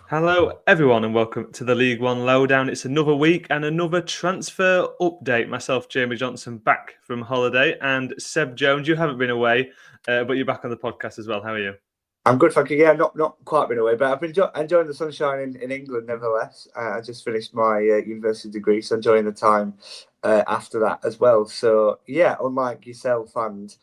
Hello, everyone, and welcome to the League One Lowdown. It's another week and another transfer update. Myself, Jamie Johnson, back from holiday, and Seb Jones. You haven't been away, but you're back on the podcast as well. How are you? I'm good, thank you. Yeah, not quite been away, but I've been enjoying the sunshine in England. Nevertheless, I just finished my university degree, so enjoying the time after that as well. So yeah, unlike yourself and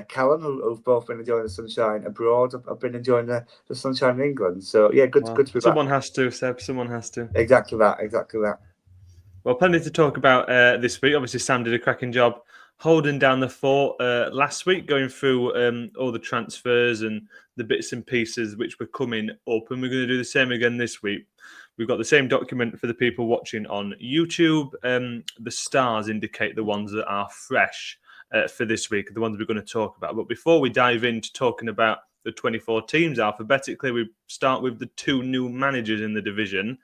Callum, who've both been enjoying the sunshine abroad, I've been enjoying the sunshine in England. So yeah, Well, good to be back. someone has to, Seb. Someone has to. Exactly that. Exactly that. Well, plenty to talk about this week. Obviously, Sam did a cracking job holding down the fort last week, going through all the transfers and the bits and pieces which were coming up. And we're going to do the same again this week. We've got the same document for the people watching on YouTube. The stars indicate the ones that are fresh for this week, the ones we're going to talk about. But before we dive into talking about the 24 teams alphabetically, we start with the two new managers in the division.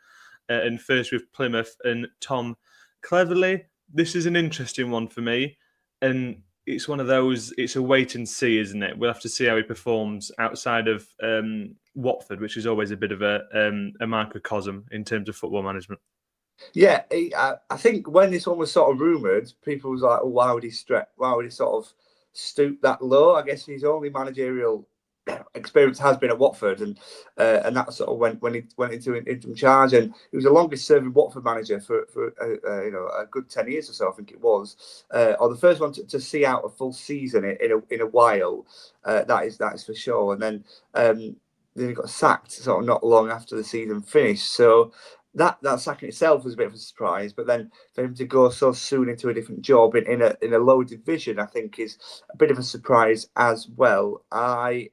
And first with Plymouth and Tom Cleverley. This is an interesting one for me. And it's one of those, it's a wait and see, isn't it? We'll have to see how he performs outside of Watford, which is always a bit of a microcosm in terms of football management. Yeah, I think when this one was sort of rumoured, people was like, "Oh, why would he sort of stoop that low?" I guess his only managerial experience has been at Watford, and that sort of when he went into interim charge, and he was the longest serving Watford manager for a good 10 years or so, I think it was, or the first one to see out a full season in a while. That is for sure. And then he got sacked sort of not long after the season finished. So that sack in itself was a bit of a surprise, but then for him to go so soon into a different job in a lower division, I think is a bit of a surprise as well. I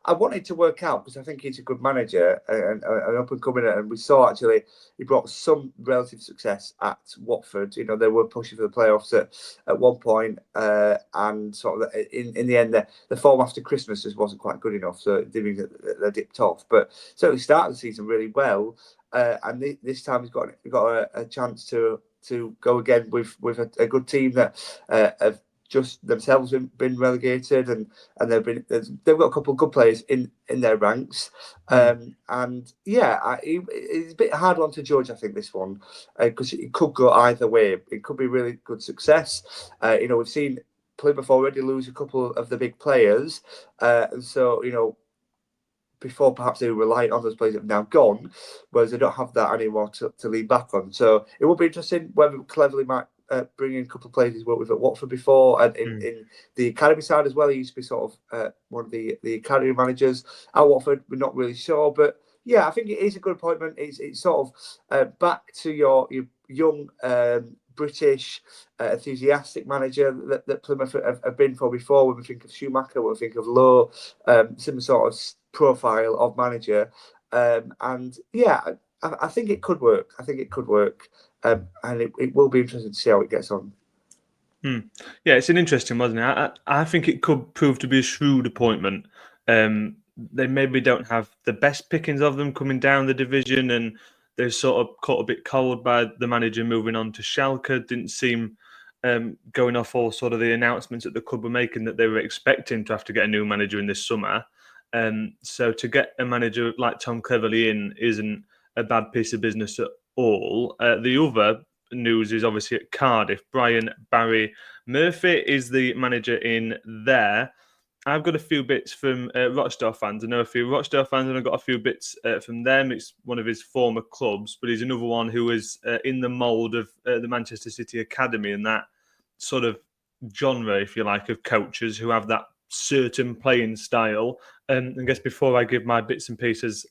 wanted to work out because I think he's a good manager and an up and coming, and we saw actually he brought some relative success at Watford. You know, they were pushing for the playoffs at one point, and sort of in the end, the form after Christmas just wasn't quite good enough, so they dipped off. But so he started the season really well. And this time he's got a chance to go again with a good team that have just themselves been relegated, and they've got a couple of good players in their ranks. And yeah, it's a bit hard one to judge. I think this one because it could go either way. It could be really good success. We've seen Plymouth already lose a couple of the big players, and so before perhaps they were relying on those players that have now gone, whereas they don't have that anymore to lean back on. So it will be interesting whether Cleverley might bring in a couple of players he's worked with at Watford before, and in the academy side as well. He used to be sort of one of the academy managers at Watford. We're not really sure, but yeah, I think it is a good appointment. It's sort of back to your young British enthusiastic manager that Plymouth have been for before. When we think of Schumacher, when we think of Lowe, similar sort of profile of manager, and yeah, I think it could work. And it will be interesting to see how it gets on. Yeah, it's an interesting one, isn't it? I think it could prove to be a shrewd appointment. They maybe don't have the best pickings of them coming down the division, and they're sort of caught a bit cold by the manager moving on to Schalke. Didn't seem going off all sort of the announcements that the club were making that they were expecting to have to get a new manager in this summer. So to get a manager like Tom Cleverley in isn't a bad piece of business at all. The other news is obviously at Cardiff. Brian Barry Murphy is the manager in there. I've got a few bits from Rochdale fans. I know a few Rochdale fans, and I've got a few bits from them. It's one of his former clubs, but he's another one who is in the mould of the Manchester City Academy and that sort of genre, if you like, of coaches who have that certain playing style. I guess before I give my bits and pieces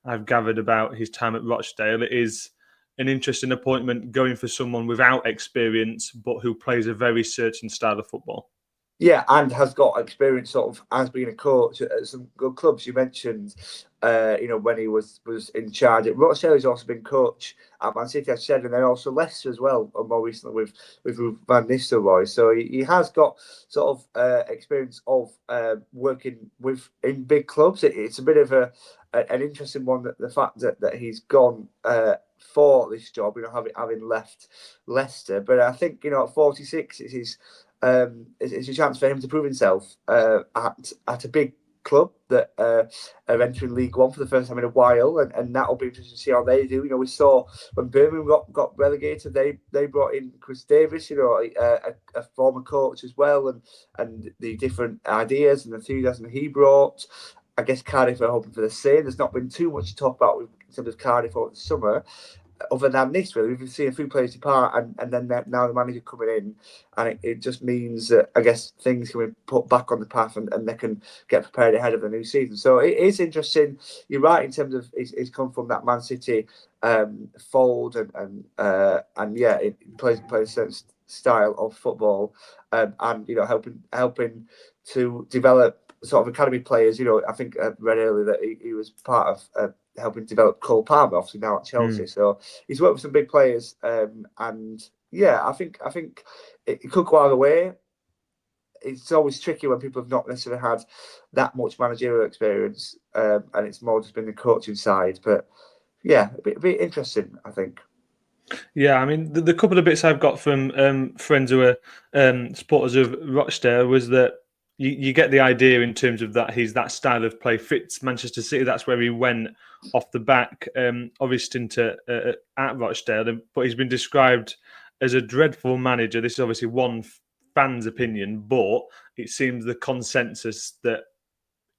I've gathered about his time at Rochdale, it is an interesting appointment going for someone without experience, but who plays a very certain style of football. Yeah, and has got experience sort of as being a coach at some good clubs. You mentioned, when he was in charge at Rochdale. He's also been coach at Man City, as I said, and then also Leicester as well, and more recently with Van Nistelrooy. So he has got sort of experience of working in big clubs. It's a bit of an interesting one, that the fact that he's gone for this job, having left Leicester. But I think at 46, it's a chance for him to prove himself at a big club that are entering League One for the first time in a while, and that'll be interesting to see how they do. We saw when Birmingham got relegated, they brought in Chris Davis, a former coach as well, and the different ideas and enthusiasm he brought. I guess Cardiff are hoping for the same. There's not been too much to talk about in terms of Cardiff over the summer, other than this, really. We've seen a few players depart, and then now the manager coming in, and it just means that I guess things can be put back on the path, and they can get prepared ahead of the new season. So it is interesting. You're right in terms of it's come from that Man City fold, and yeah, it plays a certain style of football, and helping to develop sort of academy players. I think I read earlier that he was part of helping develop Cole Palmer, obviously now at Chelsea. So he's worked with some big players, and yeah, I think it could go either way. It's always tricky when people have not necessarily had that much managerial experience, and it's more just been the coaching side. But yeah, it'd be interesting, I think. Yeah, I mean, the couple of bits I've got from friends who are supporters of Rochdale was that you get the idea in terms of that he's that style of play fits Manchester City. That's where he went off the back of his stint at Rochdale, but he's been described as a dreadful manager. This is obviously one fan's opinion, but it seems the consensus that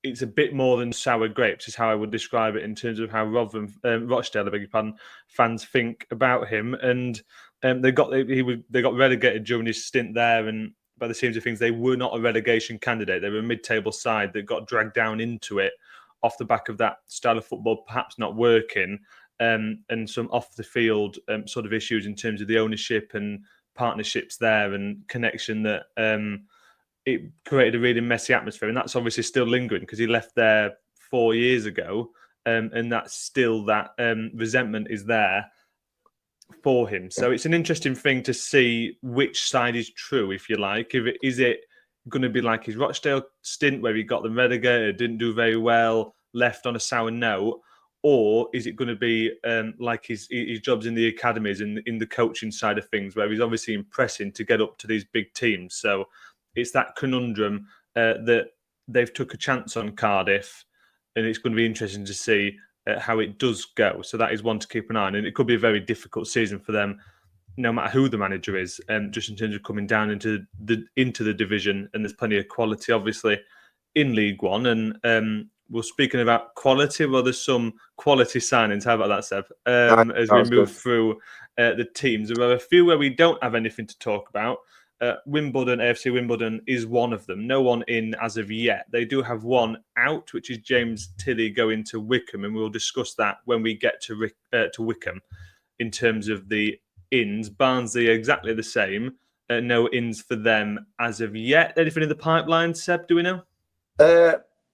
it's a bit more than sour grapes is how I would describe it in terms of how Rochdale, I beg your pardon, fans think about him. And they got relegated during his stint there, and by the seams of things, they were not a relegation candidate. They were a mid-table side that got dragged down into it off the back of that style of football perhaps not working, and some off-the-field sort of issues in terms of the ownership and partnerships there and connection that it created a really messy atmosphere. And that's obviously still lingering because he left there 4 years ago, and that's still that resentment is there for him. So it's an interesting thing to see which side is true, if you like. Is it going to be like his Rochdale stint where he got them relegated, didn't do very well, left on a sour note, or is it going to be like his jobs in the academies and in the coaching side of things, where he's obviously impressing to get up to these big teams? So it's that conundrum that they've took a chance on Cardiff, and it's going to be interesting to see how it does go. So that is one to keep an eye on, and it could be a very difficult season for them, no matter who the manager is, just in terms of coming down into the division. And there's plenty of quality, obviously, in League One. And we're speaking about quality. Well, there's some quality signings. How about that, Seb? As we move through the teams, there are a few where we don't have anything to talk about. Wimbledon, AFC Wimbledon is one of them. No one in as of yet. They do have one out, which is James Tilley going to Wickham, and we'll discuss that when we get to Wickham in terms of the ins. Barnsley exactly the same. No ins for them as of yet. Anything in the pipeline, Seb? Do we know?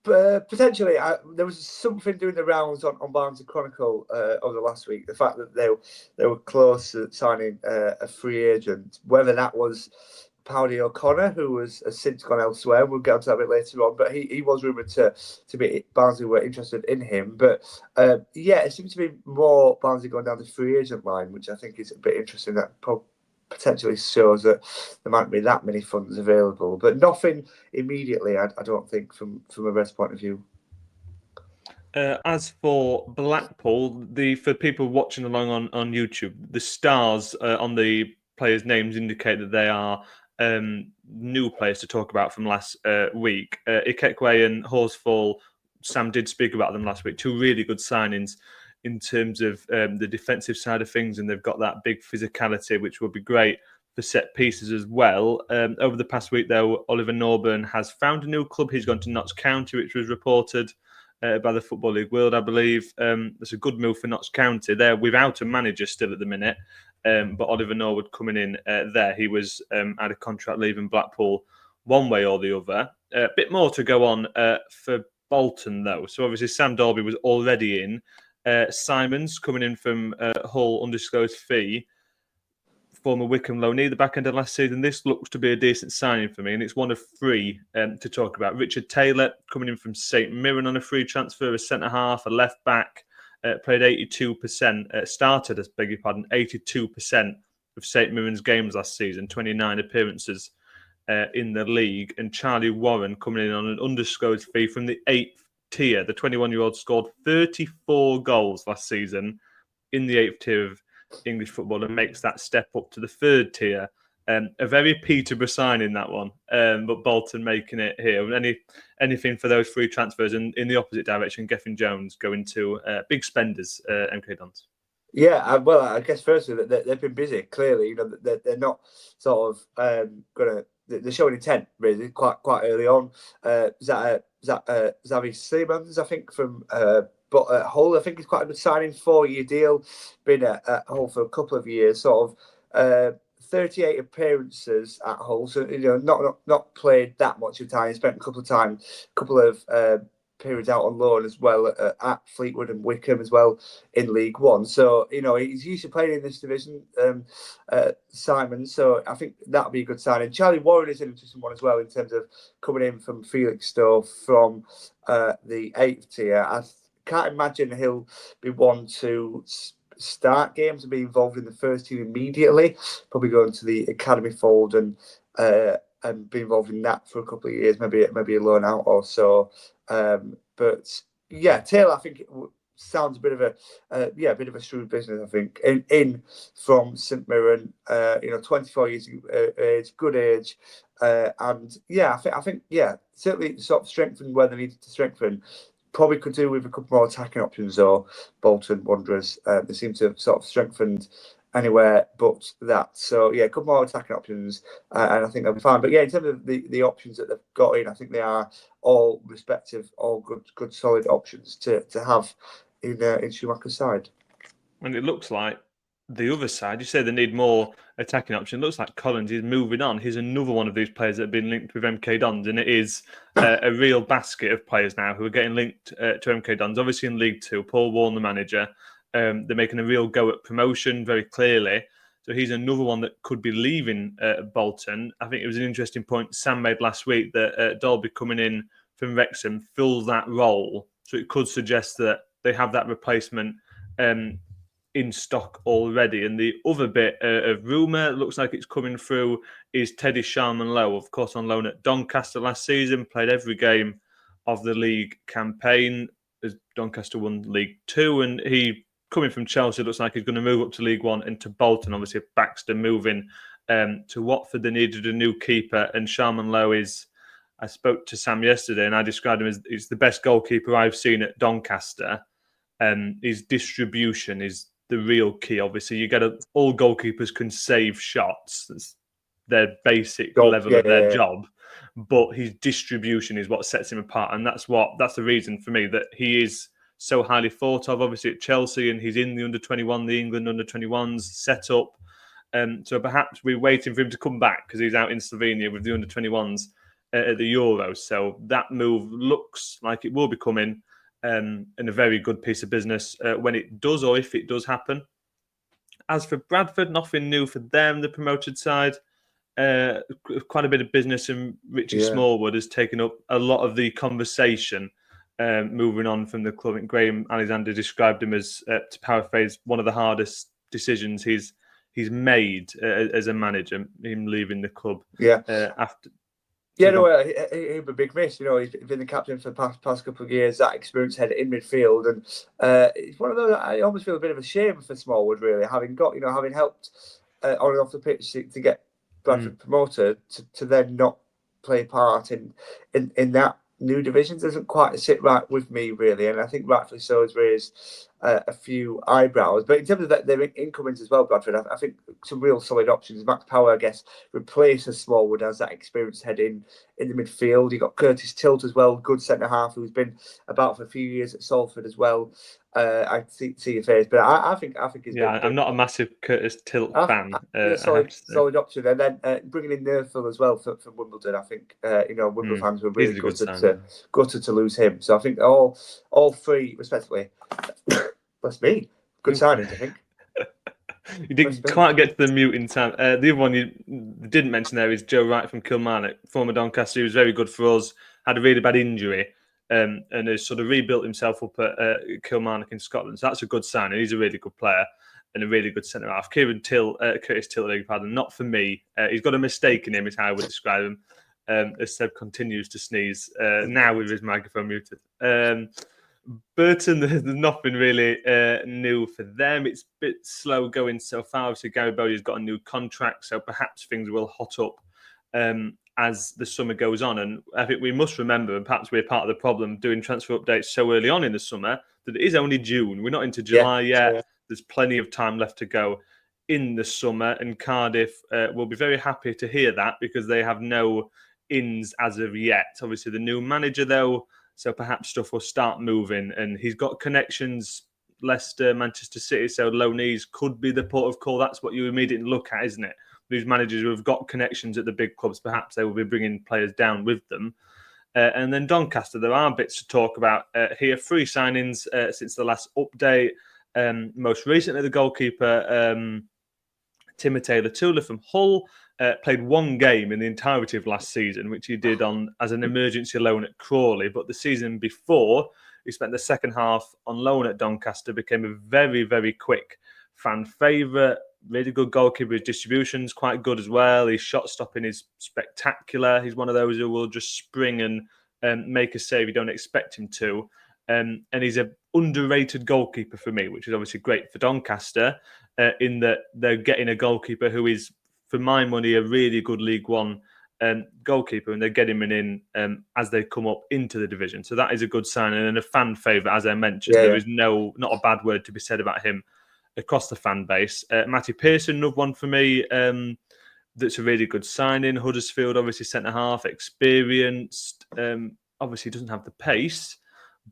Potentially, there was something doing the rounds on Barnsley Chronicle over the last week. The fact that they were close to signing a free agent, whether that was Powdy O'Connor, who has since gone elsewhere. We'll get onto that a bit later on. But he was rumoured to be Barnsley were interested in him. But yeah, it seems to be more Barnsley going down the free agent line, which I think is a bit interesting. That potentially shows that there might be that many funds available, but nothing immediately, I don't think, from a Reds point of view. As for Blackpool, for people watching along on YouTube, the stars on the players' names indicate that they are new players to talk about from last week. Ikekwe and Horsfall, Sam did speak about them last week. Two really good signings in terms of the defensive side of things, and they've got that big physicality, which will be great for set pieces as well. Over the past week, though, Oliver Norburn has found a new club. He's gone to Notts County, which was reported by the Football League World, I believe. That's a good move for Notts County. They're without a manager still at the minute, but Oliver Norwood coming in there. He was out of contract leaving Blackpool one way or the other. A bit more to go on for Bolton, though. So obviously Sam Dolby was already in. Simons coming in from Hull, undisclosed fee. Former Wickham loanee, the back end of last season. This looks to be a decent signing for me, and it's one of three to talk about. Richard Taylor coming in from St Mirren on a free transfer, a centre-half, a left-back, played 82%, started, 82% of St Mirren's games last season, 29 appearances in the league, and Charlie Warren coming in on an undisclosed fee from the 8th tier. The 21-year-old scored 34 goals last season in the 8th tier of English football and makes that step up to the 3rd tier. A very Peterborough signing, that one, but Bolton making it here. Anything for those 3 transfers, and in the opposite direction, Griffin Jones going to big spenders, MK Dons. Yeah, well, I guess firstly that they've been busy. Clearly, they're not sort of they're showing intent really quite early on. Xavi Simons, I think, from Hull, I think he's quite a good signing, 4-year deal. Been at Hull for a couple of years, sort of 38 appearances at Hull, so not played that much of time. He spent a couple of periods out on loan as well at Fleetwood and Wickham as well in League One. So he's used to playing in this division, Simon. So I think that'll be a good signing. Charlie Warren is an interesting one as well in terms of coming in from Felixstowe from the 8th tier. I can't imagine he'll be one to start games and be involved in the first team immediately. Probably going to the academy fold and be involved in that for a couple of years, maybe a loan out or so. But yeah, Taylor, I think it sounds a bit of a shrewd business. I think in from St Mirren, 24 years age, good age, and yeah, I think certainly sort of strengthened where they needed to strengthen. Probably could do with a couple more attacking options, though. Bolton Wanderers, they seem to have sort of strengthened anywhere but that. So yeah, a couple more attacking options, and I think they'll be fine. But yeah, in terms of the options that they've got in, I think they are all respective, all good solid options to have in Schumacher's side. And it looks like the other side, you say they need more attacking option. It looks like Collins is moving on. He's another one of these players that have been linked with MK Dons, and it is a real basket of players now who are getting linked to MK Dons. Obviously in League Two, Paul Warren, the manager, they're making a real go at promotion very clearly. So he's another one that could be leaving Bolton. I think it was an interesting point Sam made last week that Dolby coming in from Wrexham fills that role. So it could suggest that they have that replacement in stock already. And the other bit of rumour, looks like it's coming through, is Teddy Sharman-Lowe, of course on loan at Doncaster last season, played every game of the league campaign as Doncaster won League Two, and he, coming from Chelsea, looks like he's going to move up to League One and to Bolton. Obviously, Baxter moving to Watford, they needed a new keeper, and Sharman-Lowe is, I spoke to Sam yesterday and I described him as he's the best goalkeeper I've seen at Doncaster. His distribution is the real key. Obviously, you get all goalkeepers can save shots. That's their basic level of their job. But his distribution is what sets him apart. And that's the reason for me that he is so highly thought of, obviously at Chelsea, and he's in the under-21, the England under-21s set up. So perhaps we're waiting for him to come back because he's out in Slovenia with the under-21s at the Euros. So that move looks like it will be coming. And a very good piece of business when it does, or if it does happen. As for Bradford, nothing new for them, the promoted side. Quite a bit of business, and Richie Smallwood has taken up a lot of the conversation moving on from the club. And Graham Alexander described him as, to paraphrase, one of the hardest decisions he's made as a manager, him leaving the club after. Yeah, he'd be a big miss. He's been the captain for the past couple of years. That experience head in midfield, and it's one of those. I almost feel a bit of a shame for Smallwood, really, having helped on and off the pitch to get Bradford promoted, to then not play part in that new division doesn't quite sit right with me, really. And I think rightfully so has raised a few eyebrows. But in terms of their incomings as well, Bradford, I think some real solid options. Max Power, I guess, replaces Smallwood as that experienced head in the midfield. You got Curtis Tilt as well, good centre half, who's been about for a few years at Salford as well. I see your face, but I think it's I'm not a massive Curtis Tilt fan. Solid option, and then bringing in Nerful as well from Wimbledon. I think Wimbledon fans were really gutted to lose him. So I think all three, respectively, bless me, good signings. I think. You didn't quite get to the mute in time. The other one you didn't mention there is Joe Wright from Kilmarnock, former Doncaster. He was very good for us. Had a really bad injury. And has sort of rebuilt himself up at Kilmarnock in Scotland. So that's a good sign, and he's a really good player. and a really good centre half. Curtis Till, pardon, not for me. He's got a mistake in him, is how I would describe him. As Seb continues to sneeze, now with his microphone muted. Burton, there's nothing really new for them. It's a bit slow going so far. Obviously, Gary Bowyer's got a new contract, so perhaps things will hot up as the summer goes on. And I think we must remember, and perhaps we're part of the problem, doing transfer updates so early on in the summer, that it is only June. We're not into July yet. Yeah. There's plenty of time left to go in the summer, and Cardiff will be very happy to hear that, because they have no ins as of yet. Obviously, the new manager, though, so perhaps stuff will start moving, and he's got connections. Leicester, Manchester City, so low knees could be the port of call. That's what you immediately look at, isn't it? These managers who have got connections at the big clubs, perhaps they will be bringing players down with them. And then Doncaster, there are bits to talk about here. 3 signings since the last update. Most recently, the goalkeeper, Timothy Latula from Hull, played 1 game in the entirety of last season, which he did as an emergency loan at Crawley. But the season before, he spent the second half on loan at Doncaster, became a very, very quick fan favourite. Really good goalkeeper. His distribution's quite good as well. His shot stopping is spectacular. He's one of those who will just spring and make a save you don't expect him to. And he's an underrated goalkeeper for me, which is obviously great for Doncaster, in that they're getting a goalkeeper who is, for my money, a really good League One goalkeeper, and they're getting him in as they come up into the division. So that is a good sign and a fan favourite, as I mentioned. There is not a bad word to be said about him across the fan base. Matty Pearson, another one for me. That's a really good signing. Huddersfield, obviously centre-half, experienced. Obviously doesn't have the pace,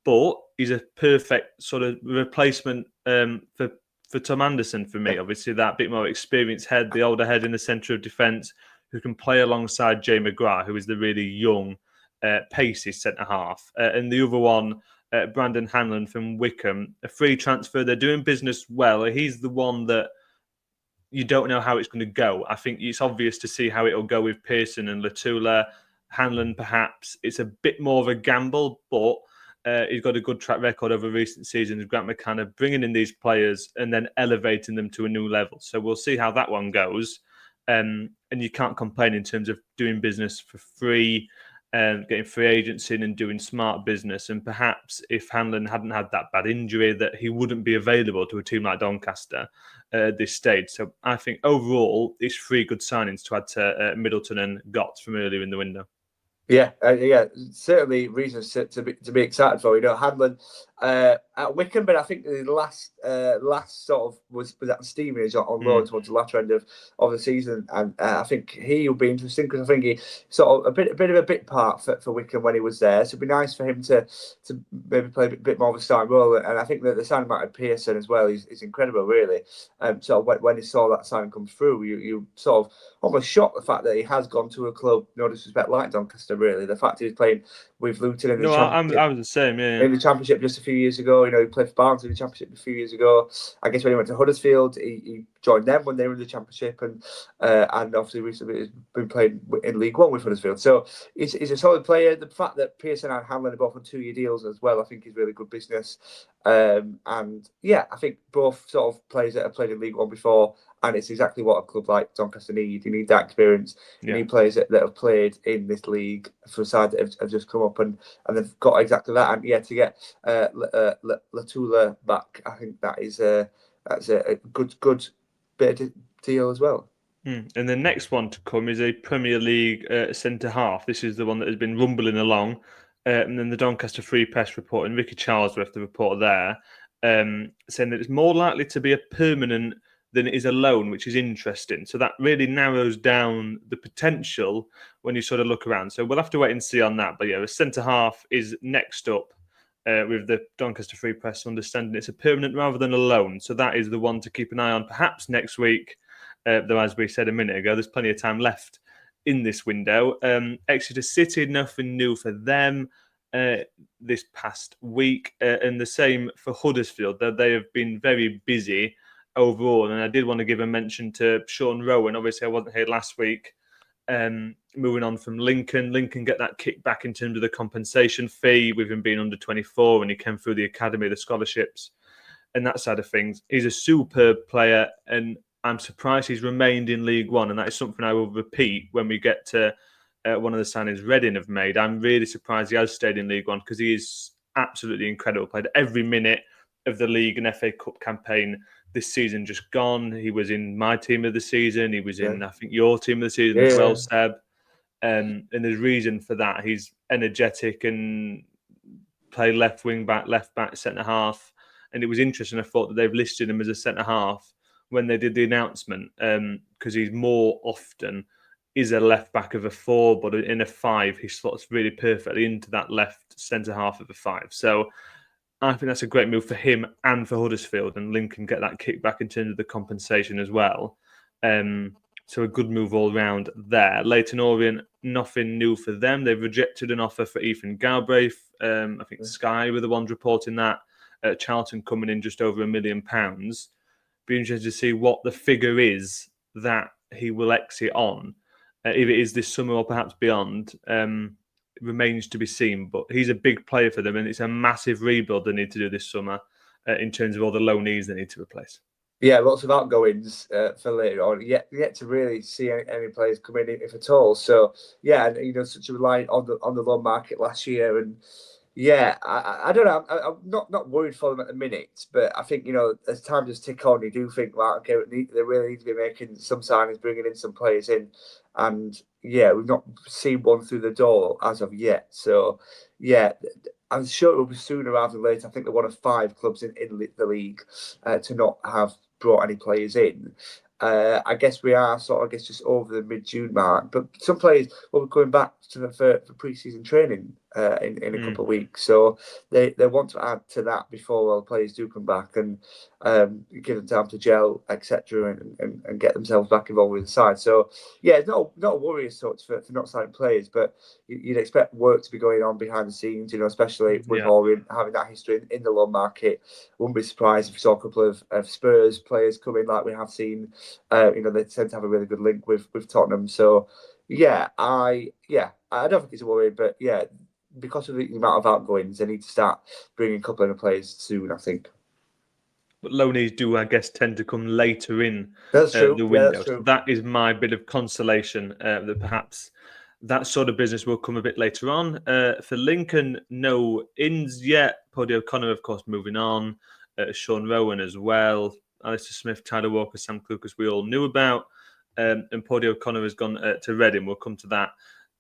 but he's a perfect sort of replacement for Tom Anderson for me. Obviously that bit more experienced head, the older head in the centre of defence, who can play alongside Jay McGrath, who is the really young, pacey centre-half. And the other one, Brandon Hanlon from Wickham, a free transfer. They're doing business well. He's the one that you don't know how it's going to go. I think it's obvious to see how it'll go with Pearson and Latula. Hanlon, perhaps, it's a bit more of a gamble, but he's got a good track record over recent seasons. Grant McCann bringing in these players and then elevating them to a new level. So we'll see how that one goes. And you can't complain in terms of doing business for free, getting free agents in and doing smart business. And perhaps if Hanlon hadn't had that bad injury, that he wouldn't be available to a team like Doncaster at this stage. So I think overall, it's 3 good signings to add to Middleton and Gotts from earlier in the window. Yeah, certainly reasons to be excited for. Hanlon at Wickham, but I think the last sort of was that Stevenage on loan towards the latter end of the season, and I think he will be interesting, because I think he sort of a bit of a bit part for Wickham when he was there. So it'd be nice for him to maybe play a bit more of a starting role. And I think that the signing about Pearson as well is incredible, really. So when you saw that sign come through, you sort of almost shocked the fact that he has gone to a club, no disrespect, like Doncaster. Really, the fact he was playing with Luton in the Championship. I was the same, yeah. In the Championship just a few years ago, he played for Barnes in the Championship a few years ago. I guess when he went to Huddersfield, he joined them when they were in the Championship, and obviously recently has been playing in League One with Huddersfield. So he's a solid player. The fact that Pearson and Hanlon are both on 2-year deals as well, I think is really good business. And yeah, I think both sort of players that have played in League One before, and it's exactly what a club like Doncaster need. You need that experience. You need players that have played in this league for a side that have just come up, and they've got exactly that. And yeah, to get Latula back, I think that's a good bit of deal as well. And the next one to come is a Premier League centre half. This is the one that has been rumbling along. And then the Doncaster Free Press report, and Ricky Charlesworth, the reporter there, saying that it's more likely to be a permanent than it is a loan, which is interesting. So that really narrows down the potential when you sort of look around. So we'll have to wait and see on that. But yeah, the centre half is next up with the Doncaster Free Press understanding it's a permanent rather than a loan. So that is the one to keep an eye on, perhaps next week. Though, as we said a minute ago, there's plenty of time left in this window. Exeter City, nothing new for them this past week. And the same for Huddersfield, that they have been very busy overall. And I did want to give a mention to Sean Rowan. Obviously, I wasn't here last week. Moving on from Lincoln get that kick back in terms of the compensation fee with him being under 24 when he came through the academy, the scholarships. and that side of things. He's a superb player, and I'm surprised he's remained in League One, and that is something I will repeat when we get to one of the signings Reading have made. I'm really surprised he has stayed in League One because he is absolutely incredible. Played every minute of the league and FA Cup campaign this season just gone. He was in my team of the season. He was in, I think, your team of the season as well, Seb. And there's reason for that. He's energetic and play left wing back, left back, centre half. And it was interesting. I thought that they've listed him as a centre half when they did the announcement because he's more often is a left back of a 4, but in a 5, he slots really perfectly into that left centre half of a 5. So I think that's a great move for him and for Huddersfield, and Lincoln get that kick back in terms of the compensation as well. So a good move all round there. Leyton Orient, nothing new for them. They've rejected an offer for Ethan Galbraith. I think Sky were the ones reporting that. Charlton coming in just over £1 million. Be interested to see what the figure is that he will exit on. If it is this summer or perhaps beyond, it remains to be seen. But he's a big player for them, and it's a massive rebuild they need to do this summer in terms of all the loanees they need to replace. Yeah, lots of outgoings for later on. Yet to really see any players come in, if at all. So yeah, and such a reliance on the loan market last year, and yeah, I don't know. I'm not worried for them at the minute, but I think as time just tick on, you do think, well, okay, they really need to be making some signings, bringing in some players in, and yeah, we've not seen one through the door as of yet. So yeah, I'm sure it will be sooner rather than later. I think they're one of 5 clubs in the league to not have brought any players in. I guess we are just over the mid-June mark, but some players will be coming back for pre-season training in a couple of weeks, so they want to add to that before players do come back and give them time to gel, etc., and get themselves back involved with the side. So yeah, not a worry as such for not signing players, but you'd expect work to be going on behind the scenes, especially with Orient having that history in the loan market. Wouldn't be surprised if we saw a couple of Spurs players come in like we have seen. They tend to have a really good link with Tottenham. So yeah, I don't think it's a worry, but yeah, because of the amount of outgoings, they need to start bringing a couple of players soon, I think. But loanees do, I guess, tend to come later in That's true. the window. That's true. So that is my bit of consolation that perhaps that sort of business will come a bit later on. For Lincoln, no ins yet. Paddy O'Connor, of course, moving on. Sean Rowan as well. Alistair Smith, Tyler Walker, Sam Clucas, we all knew about. And Paddy O'Connor has gone to Reading. We'll come to that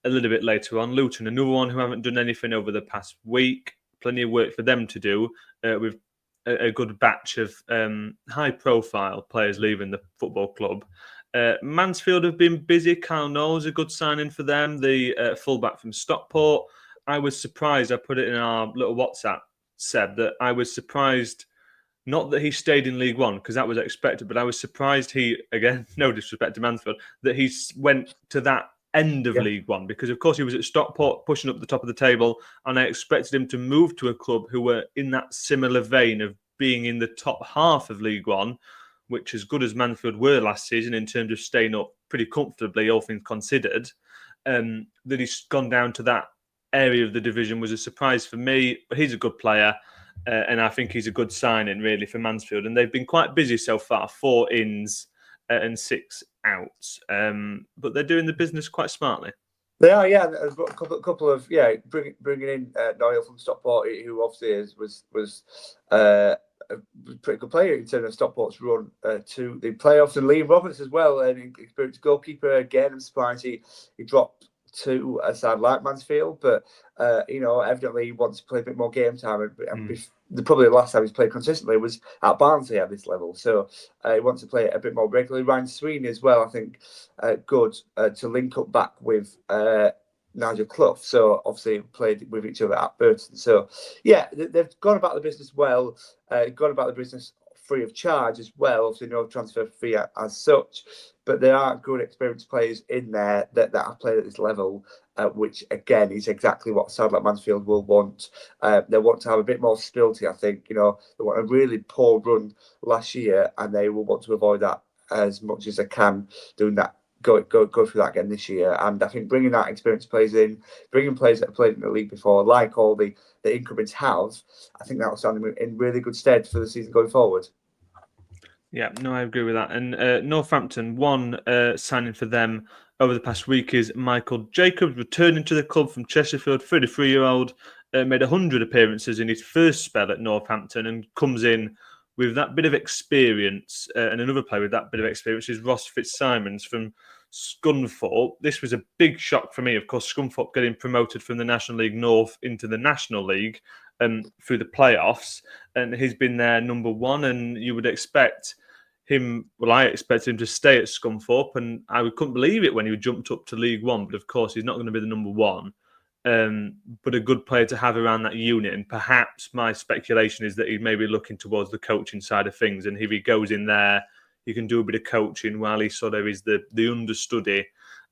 a little bit later on. Luton, another one who haven't done anything over the past week. Plenty of work for them to do with a good batch of high-profile players leaving the football club. Mansfield have been busy. Kyle Knowles, a good signing for them. The fullback from Stockport. I was surprised. I put it in our little WhatsApp, Seb, that I was surprised. Not that he stayed in League One, because that was expected, but I was surprised he, again, no disrespect to Mansfield, that he went to that end of League One, because of course he was at Stockport pushing up the top of the table, and I expected him to move to a club who were in that similar vein of being in the top half of League One, which, as good as Mansfield were last season in terms of staying up pretty comfortably, all things considered, that he's gone down to that area of the division was a surprise for me. But he's a good player. And I think he's a good signing, really, for Mansfield. And they've been quite busy so far, 4 ins and 6 outs. But they're doing the business quite smartly. They are, yeah. There's a couple of bringing in Noel from Stockport, who obviously was a pretty good player in terms of Stockport's run to the playoffs, and Liam Roberts as well, an experienced goalkeeper. Again, I'm surprised he dropped to a side like Mansfield, but evidently he wants to play a bit more game time. And probably the last time he's played consistently was at Barnsley at this level, so he wants to play a bit more regularly. Ryan Sweeney as well, I think, good to link up back with Nigel Clough. So obviously played with each other at Burton. So yeah, they've gone about the business well, gone about the business free of charge as well. Obviously no transfer fee as such, but there are good experienced players in there that have played at this level, which again is exactly what a side like Mansfield will want. They want to have a bit more stability, I think. They want a really poor run last year, and they will want to avoid that as much as they can, doing that go through that again this year. And I think bringing that experienced players in, bringing players that have played in the league before, like all the incomings have, I think that will stand them in really good stead for the season going forward. Yeah, no, I agree with that. And Northampton, one signing for them over the past week is Michael Jacobs, returning to the club from Chesterfield, 33-year-old, made 100 appearances in his first spell at Northampton and comes in with that bit of experience. And another player with that bit of experience is Ross Fitzsimons from Scunthorpe. This was a big shock for me. Of course, Scunthorpe getting promoted from the National League North into the National League through the playoffs. And he's been there number one, and you would expect him, well, I expected him to stay at Scunthorpe, and I couldn't believe it when he jumped up to League One. But of course, he's not going to be the number one. But a good player to have around that unit. And perhaps my speculation is that he may be looking towards the coaching side of things. And if he goes in there, he can do a bit of coaching while he sort of is the understudy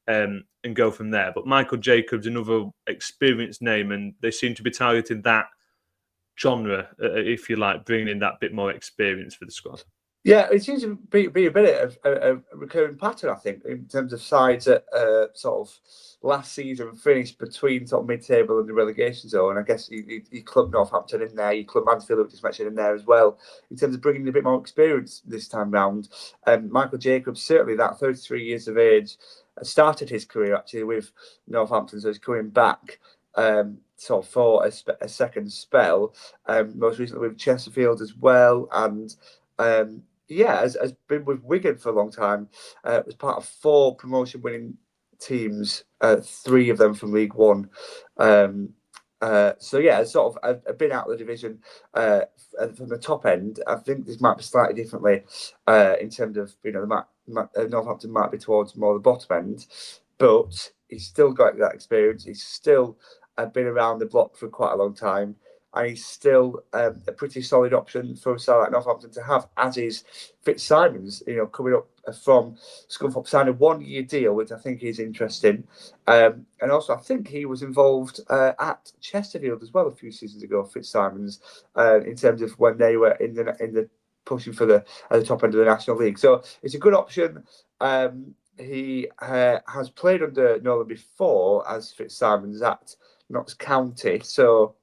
and go from there. But Michael Jacobs, another experienced name, and they seem to be targeting that genre, if you like, bringing in that bit more experience for the squad. Yeah, it seems to be a bit of a recurring pattern, I think, in terms of sides that sort of last season finished between sort of mid-table and the relegation zone. I guess you club Northampton in there, you club Mansfield, which is mentioned in there as well, in terms of bringing a bit more experience this time round. Michael Jacobs, certainly that 33 years of age, started his career actually with Northampton, so he's coming back sort of for a second spell, most recently with Chesterfield as well, and has been with Wigan for a long time. Was part of 4 promotion-winning teams, 3 of them from League One. Sort of I've been out of the division from the top end. I think this might be slightly differently in terms of, Northampton might be towards more the bottom end, but he's still got that experience. He's still been around the block for quite a long time. And he's still a pretty solid option for a side like Northampton to have, as is Fitzsimons, coming up from Scunthorpe, signed a 1-year deal, which I think is interesting. And also, I think he was involved at Chesterfield as well a few seasons ago, Fitzsimons, in terms of when they were in the pushing for at the top end of the National League. So it's a good option. He has played under Nolan before as Fitzsimons at Notts County, so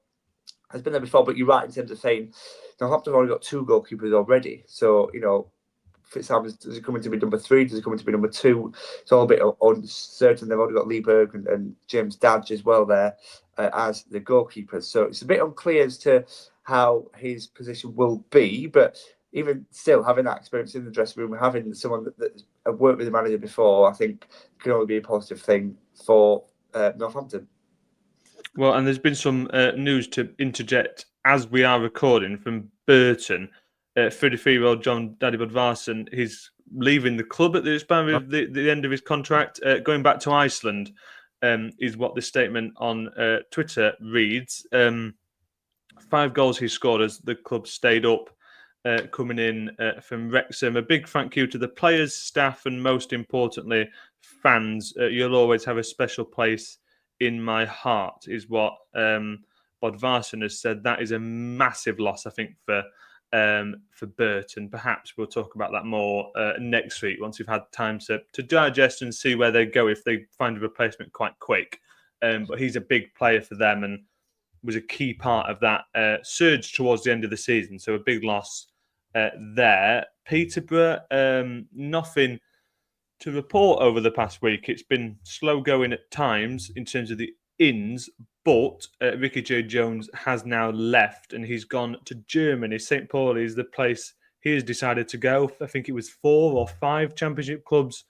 has been there before. But you're right in terms of saying Northampton have already got 2 goalkeepers already. So, Fitzsimons, does he come in to be number 3? Does he come in to be number 2? It's all a bit uncertain. They've already got Lee Berg and James Dadge as well there as the goalkeepers. So it's a bit unclear as to how his position will be. But even still, having that experience in the dressing room, having someone that's worked with the manager before, I think can only be a positive thing for Northampton. Well, and there's been some news to interject as we are recording from Burton. 33-year-old John Daddy Budvarsson, he's leaving the club at the end of his contract, going back to Iceland, is what the statement on Twitter reads. 5 goals he scored as the club stayed up, coming in from Wrexham. A big thank you to the players, staff, and most importantly, fans. You'll always have a special place in my heart, is what Bodvarsson has said. That is a massive loss, I think, for Burton. Perhaps we'll talk about that more next week once we've had time to digest and see where they go if they find a replacement quite quick. But he's a big player for them and was a key part of that surge towards the end of the season. So a big loss there. Peterborough, nothing to report over the past week. It's been slow going at times in terms of the ins, but Ricky-Jade Jones has now left and he's gone to Germany. St. Pauli is the place he has decided to go. I think it was 4 or 5 championship clubs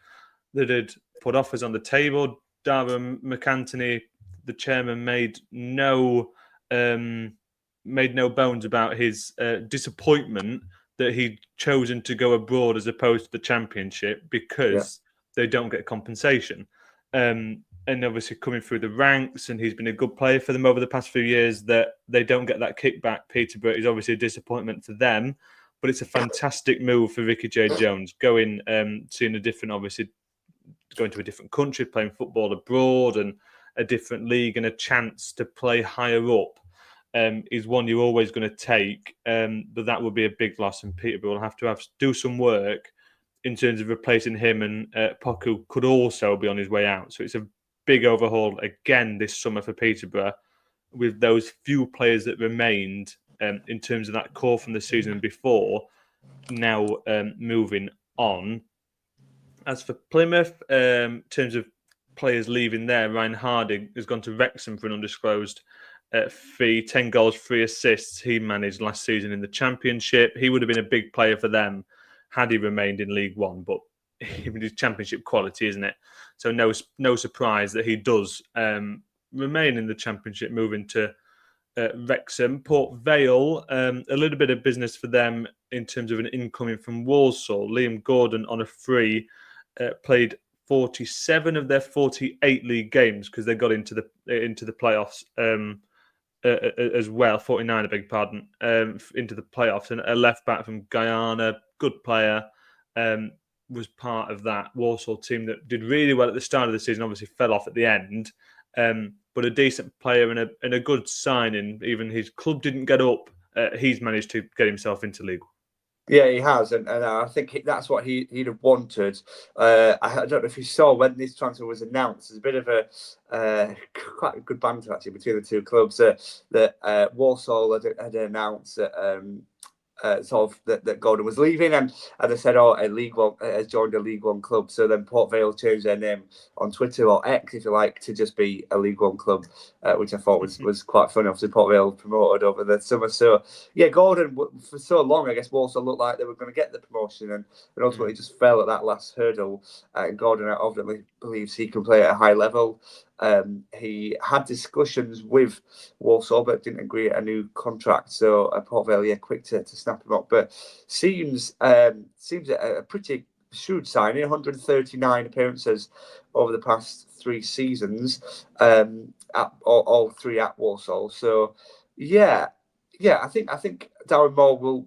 that had put offers on the table. Darren McAntony, the chairman, made no bones about his disappointment that he'd chosen to go abroad as opposed to the championship because they don't get compensation. And obviously coming through the ranks, and he's been a good player for them over the past few years, that they don't get that kickback. Peterborough is obviously a disappointment to them, but it's a fantastic move for Ricky-Jade Jones, going, seeing a different, obviously going to a different country, playing football abroad and a different league and a chance to play higher up. Is one you're always going to take, but that would be a big loss, and Peterborough will have to do some work in terms of replacing him, and Poku could also be on his way out. So it's a big overhaul again this summer for Peterborough, with those few players that remained in terms of that core from the season before now moving on. As for Plymouth, in terms of players leaving there, Ryan Harding has gone to Wrexham for an undisclosed fee. 10 goals, 3 assists. He managed last season in the Championship. He would have been a big player for them had he remained in League One, but even his Championship quality, isn't it? So no surprise that he does remain in the Championship, moving to Wrexham. Port Vale, a little bit of business for them in terms of an incoming from Walsall. Liam Gordon on a free, played 47 of their 48 league games because they got into the playoffs as well. 49, I beg your pardon, into the playoffs. And a left back from Guyana, good player, was part of that Walsall team that did really well at the start of the season. Obviously, fell off at the end. But a decent player and a good signing. Even his club didn't get up. He's managed to get himself into League One. Yeah, he has, and I think that's what he'd have wanted. I don't know if you saw when this transfer was announced. There's a bit of a quite a good banter actually between the two clubs. That Walsall had announced that. That Gordon was leaving, and they said, "Oh, a League One has joined a League One club." So then Port Vale changed their name on Twitter, or X, if you like, to just be a League One club, which I thought was quite funny. Obviously, Port Vale promoted over the summer, so yeah, Gordon for so long, I guess Walsall looked like they were going to get the promotion, and ultimately just fell at that last hurdle. And Gordon obviously believes he can play at a high level. He had discussions with Walsall, but didn't agree a new contract. So Port Vale, quick to snap him up. But seems a pretty shrewd signing. 139 appearances over the past 3 seasons, all 3 at Walsall. So I think Darren Moore will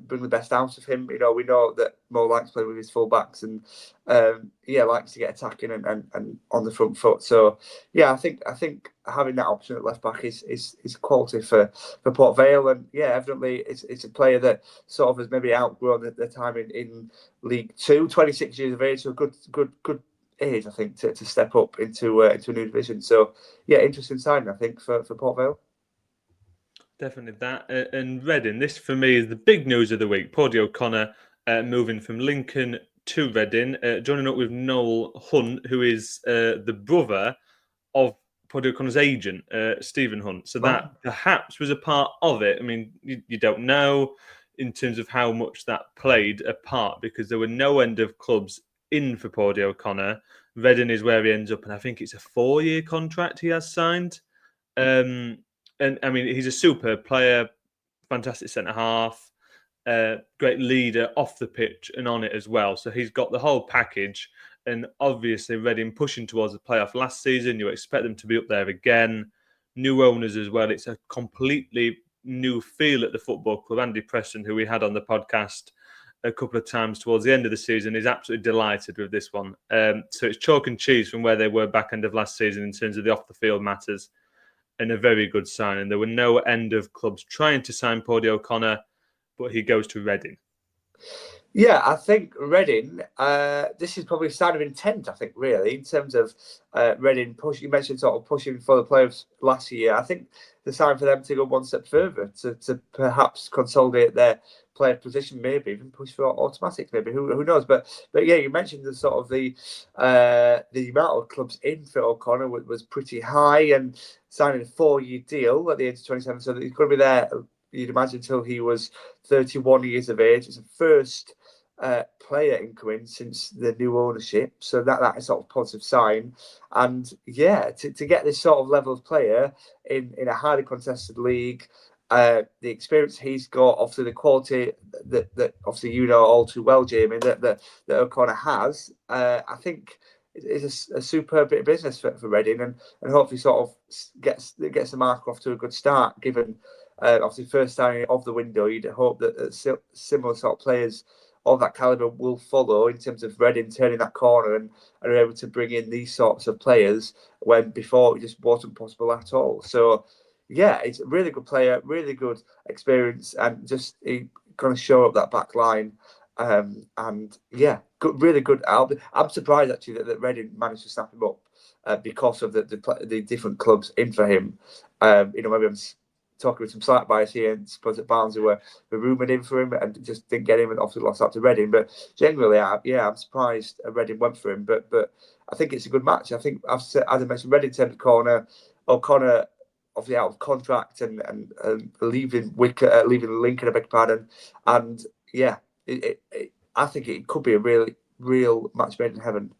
bring the best out of him. You know, we know that Moore likes playing with his full-backs and likes to get attacking and on the front foot. So yeah, I think having that option at left back is quality for Port Vale, and evidently it's a player that sort of has maybe outgrown the time in League Two. 26 years of age, so good age, I think, to step up into a new division. So yeah, interesting signing, I think, for Port Vale. Definitely that. And Reading, this for me is the big news of the week. Paddy O'Connor moving from Lincoln to Reading, joining up with Noel Hunt, who is the brother of Paddy O'Connor's agent, Stephen Hunt. So that perhaps was a part of it. I mean, you don't know in terms of how much that played a part, because there were no end of clubs in for Paddy O'Connor. Reading is where he ends up, and I think it's a 4-year contract he has signed. And I mean, he's a superb player, fantastic centre half, great leader off the pitch and on it as well. So he's got the whole package. And obviously, Reading pushing towards the playoff last season. You expect them to be up there again. New owners as well. It's a completely new feel at the football club. Andy Preston, who we had on the podcast a couple of times towards the end of the season, is absolutely delighted with this one. So it's chalk and cheese from where they were back end of last season in terms of the off-the-field matters. And a very good signing. There were no end of clubs trying to sign Paddy O'Connor, but he goes to Reading. Yeah, I think Reading, this is probably a sign of intent, I think, really, in terms of Reading push. You mentioned sort of pushing for the playoffs last year. I think the sign for them to go one step further, to perhaps consolidate their player position, maybe even push for automatics, maybe, who knows. But yeah, you mentioned the sort of the amount of clubs in for O'Connor was pretty high, and signing a 4-year deal at the age of 27, so that he's going to be there, you'd imagine, until he was 31 years of age. It's the first player incoming since the new ownership, so that is sort of positive sign. And yeah, to get this sort of level of player in a highly contested league, the experience he's got, obviously the quality that obviously you know all too well, Jamie, that O'Connor has, I think is a superb bit of business for Reading, and hopefully sort of gets the mark off to a good start, given obviously first signing of the window. You'd hope that similar sort of players of that calibre will follow in terms of Reading turning that corner and are able to bring in these sorts of players when before it just wasn't possible at all. So yeah, it's a really good player, really good experience, and just he kind of show up that back line And yeah, good, really good. I'm surprised actually that Reading managed to snap him up because of the different clubs in for him. Maybe I'm talking with some slight bias here, and suppose that Barnsley were rumoured in for him and just didn't get him, and obviously lost out to Reading. But generally, I'm surprised Reading went for him. But I think it's a good match. I think, as I mentioned, Reading turned the corner. O'Connor obviously out of contract and leaving Lincoln, I beg your pardon. And yeah, I think it could be a real match made in heaven.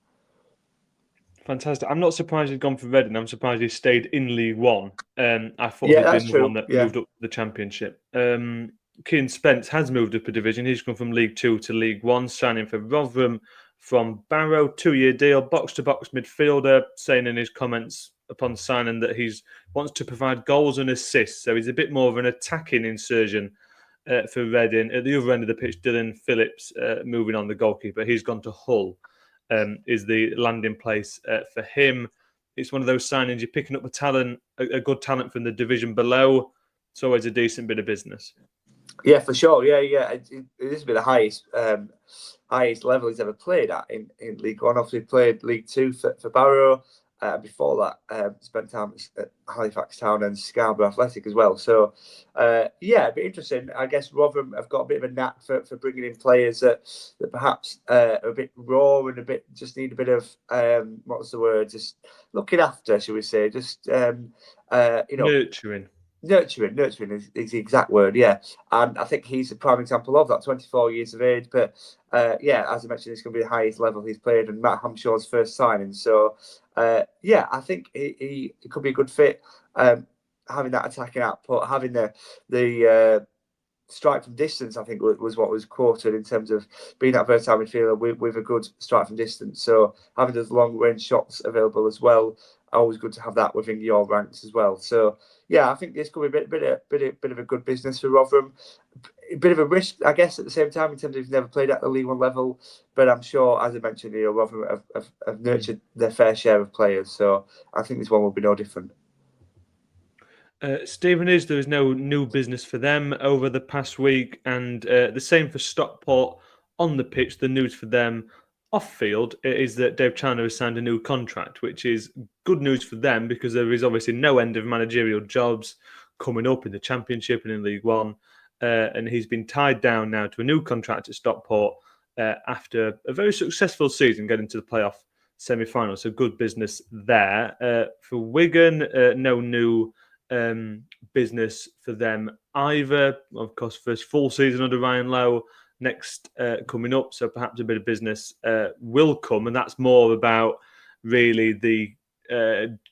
Fantastic. I'm not surprised he's gone for Reading. I'm surprised he stayed in League One. I thought Yeah, he'd be that's another true. one that Yeah. moved up to the Championship. Keane Spence has moved up a division. He's gone from League Two to League One, signing for Rotherham from Barrow, 2-year deal, box-to-box midfielder, saying in his comments upon signing that he wants to provide goals and assists. So he's a bit more of an attacking insurgent for Reading. At the other end of the pitch, Dylan Phillips moving on, the goalkeeper. He's gone to Hull. Is the landing place for him. It's one of those signings, you're picking up a good talent from the division below. It's always a decent bit of business. Yeah, for sure. Yeah. This will be the highest level he's ever played at in League One. Obviously, played League Two for Barrow. Before that, spent time at Halifax Town and Scarborough Athletic as well. So, it'd be interesting. I guess Rotherham have got a bit of a knack for bringing in players that perhaps are a bit raw and just need a bit of what's the word? Just looking after, shall we say? Just Nurturing. Nurturing is the exact word, yeah. And I think he's a prime example of that, 24 years of age. But as I mentioned, it's going to be the highest level he's played, and Matt Hamshaw's first signing. So, I think he could be a good fit. Having that attacking output, having the strike from distance, I think was what was quoted in terms of being that versatile midfielder with a good strike from distance. So having those long range shots available as well, always good to have that within your ranks as well. So I think this could be a bit of a good business for Rotherham. A bit of a risk, I guess, at the same time in terms of he's never played at the League One level. But I'm sure, as I mentioned, Rotherham have nurtured their fair share of players. So I think this one will be no different. Stevenage, there is no new business for them over the past week, and the same for Stockport. On the pitch, the news for them off field is that Dave Chandler has signed a new contract, which is good news for them because there is obviously no end of managerial jobs coming up in the Championship and in League One, and he's been tied down now to a new contract at Stockport after a very successful season, getting to the playoff semi-final. So good business there. For Wigan, no new business for them either. Of course, first full season under Ryan Lowe next coming up, so perhaps a bit of business will come, and that's more about really the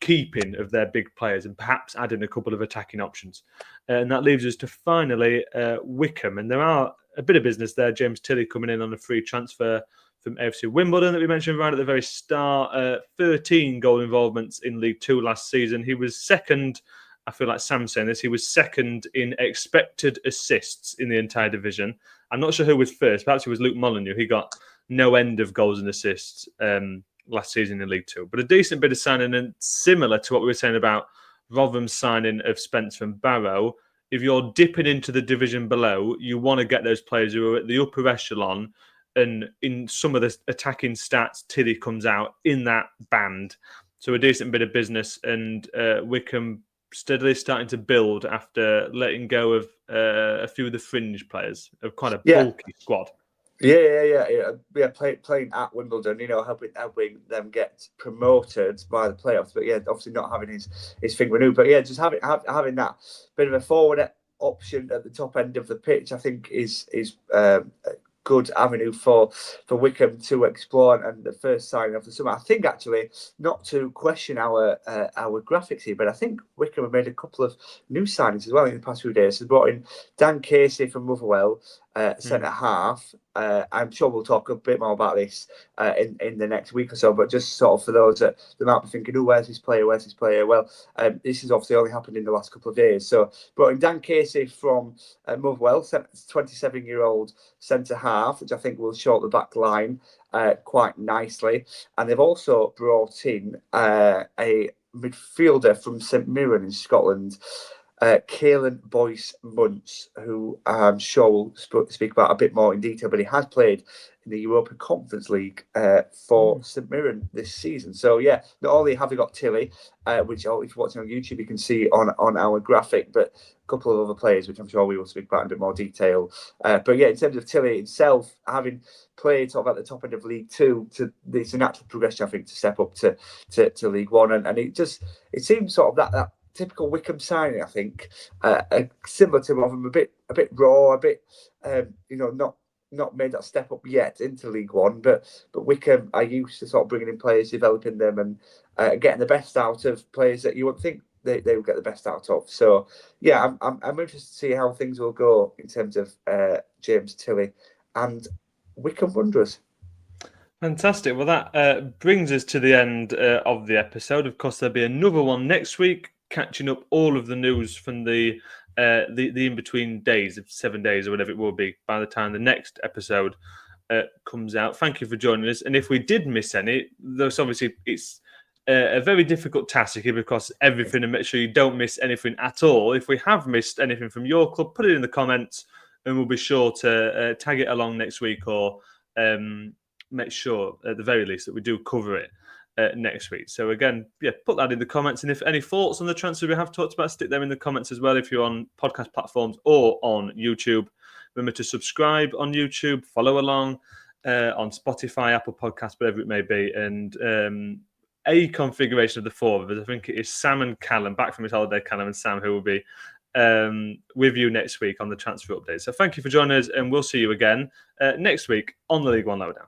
keeping of their big players and perhaps adding a couple of attacking options. And that leaves us to finally Wycombe, and there are a bit of business there. James Tilley coming in on a free transfer from AFC Wimbledon that we mentioned right at the very start. 13 goal involvements in League Two last season. He was second. I feel like Sam's saying this. He was second in expected assists in the entire division. I'm not sure who was first. Perhaps it was Luke Molyneux. He got no end of goals and assists last season in League Two. But a decent bit of signing, and similar to what we were saying about Rotherham's signing of Spence from Barrow. If you're dipping into the division below, you want to get those players who are at the upper echelon. And in some of the attacking stats, Tilly comes out in that band. So a decent bit of business, and Wycombe steadily starting to build after letting go of a few of the fringe players of quite a bulky squad. Yeah. Playing at Wimbledon, helping them get promoted by the playoffs. But obviously not having his thing renewed. But just having that bit of a forward option at the top end of the pitch, I think is good avenue for Wycombe to explore, and the first signing of the summer. I think actually, not to question our graphics here, but I think Wycombe have made a couple of new signings as well in the past few days. So brought in Dan Casey from Motherwell, centre half. I'm sure we'll talk a bit more about this in the next week or so, but just sort of for those that might be thinking, where's this player? Well, this has obviously only happened in the last couple of days. So brought in Dan Casey from Motherwell, 27-year-old centre half, which I think will short the back line quite nicely. And they've also brought in a midfielder from St Mirren in Scotland. Caelan Boyce Muntz, who I'm sure we'll speak about a bit more in detail, but he has played in the Europa Conference League for St Mirren this season. So yeah, not only have we got Tilly, which if you're watching on YouTube you can see on our graphic, but a couple of other players, which I'm sure we will speak about in a bit more detail. But yeah, in terms of Tilly himself, having played sort of at the top end of League Two, it's a natural progression, I think, to step up to League One, and it seems sort of that typical Wickham signing, I think, similar to one of them, a bit raw, a bit not made that step up yet into League One, but Wickham are used to sort of bringing in players, developing them, and getting the best out of players that you would think they would get the best out of. So yeah, I'm interested to see how things will go in terms of James Tilley and Wickham Wanderers. Fantastic. Well, that brings us to the end of the episode. Of course, there'll be another one next week, catching up all of the news from the in-between days, of 7 days or whatever it will be, by the time the next episode comes out. Thank you for joining us. And if we did miss any, those obviously it's a very difficult task here because everything, and make sure you don't miss anything at all. If we have missed anything from your club, put it in the comments and we'll be sure to tag it along next week, or make sure at the very least that we do cover it next week. So again, yeah, put that in the comments. And if any thoughts on the transfer we have talked about, stick them in the comments as well if you're on podcast platforms or on YouTube. Remember to subscribe on YouTube, follow along on Spotify, Apple Podcasts, whatever it may be. And a configuration of the four of us, I think it is Sam and Callum, back from his holiday, Callum and Sam, who will be with you next week on the transfer update. So thank you for joining us, and we'll see you again next week on the League One Lowdown.